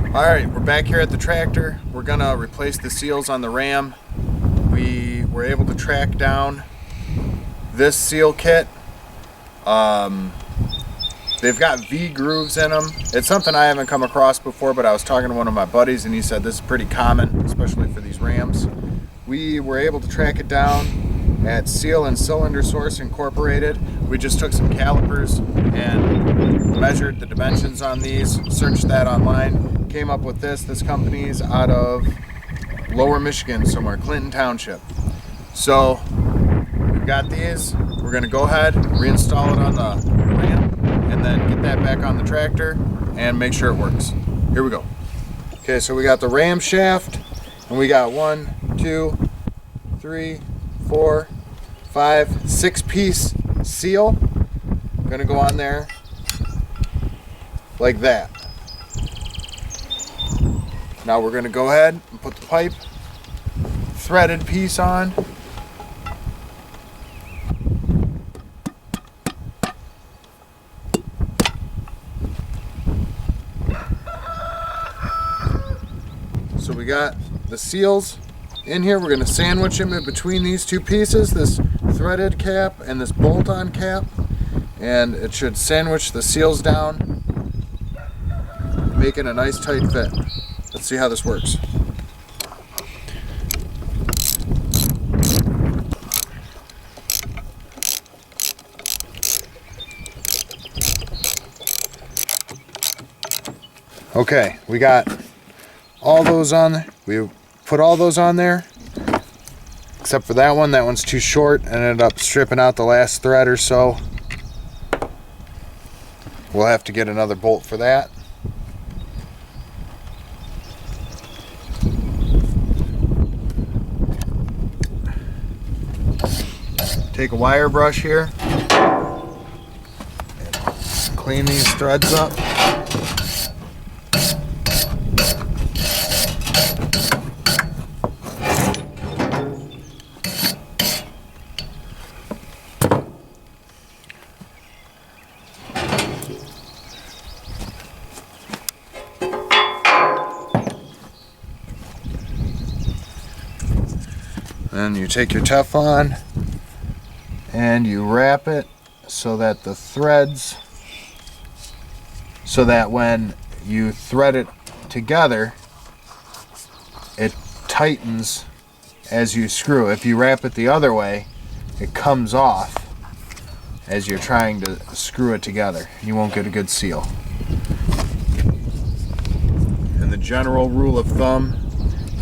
Alright, we're back here at the tractor. We're gonna replace the seals on the Ram. We were able to track down this seal kit. They've got V grooves in them. It's something I haven't come across before, but I was talking to one of my buddies and he said this is pretty common, especially for these Rams. We were able to track it down at Seal and Cylinder Source Incorporated. We just took some calipers and measured the dimensions on these, searched that online, came up with this. This company's out of Lower Michigan somewhere, Clinton Township. So we've got these. We're gonna go ahead, reinstall it on the Ram, and then get that back on the tractor and make sure it works. Here we go. Okay, so we got the Ram shaft, and we got 1, 2, 3, 4, 5, 6-piece seal. Gonna go on there like that. Now we're gonna go ahead and put the pipe threaded piece on. So we got the seals in here. We're going to sandwich them in between these two pieces, this threaded cap and this bolt-on cap, and it should sandwich the seals down, making a nice tight fit. Let's see how this works. Okay, we got all those on there. We put all those on there except for that one. That one's too short and ended up stripping out the last thread or so. We'll have to get another bolt for that. Take a wire brush here and clean these threads up. Then you take your Teflon and you wrap it so that the threads, so that when you thread it together, it tightens as you screw. If you wrap it the other way, it comes off as you're trying to screw it together. You won't get a good seal. And the general rule of thumb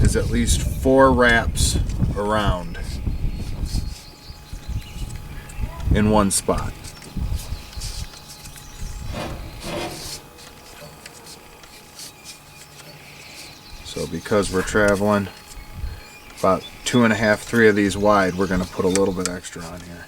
is at least 4 wraps around in one spot. So because we're traveling about 2.5, 3 of these wide, we're going to put a little bit extra on here.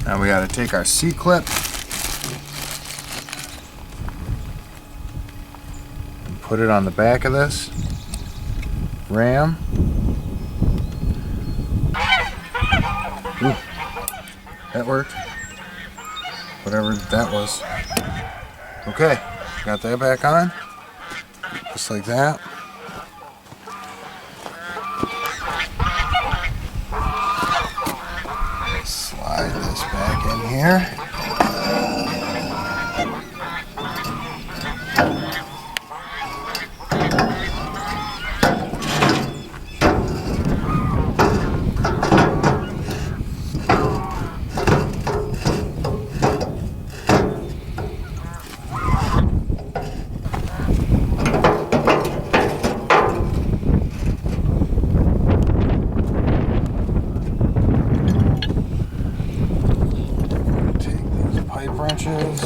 Now we got to take our C-clip and put it on the back of this Ram. Ooh, that worked. Whatever that was. Okay, got that back on. Just like that. Slide this back in here. Wrenches.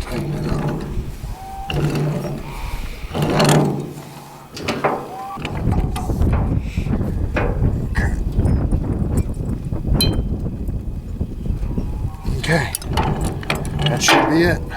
Tighten it up. be it.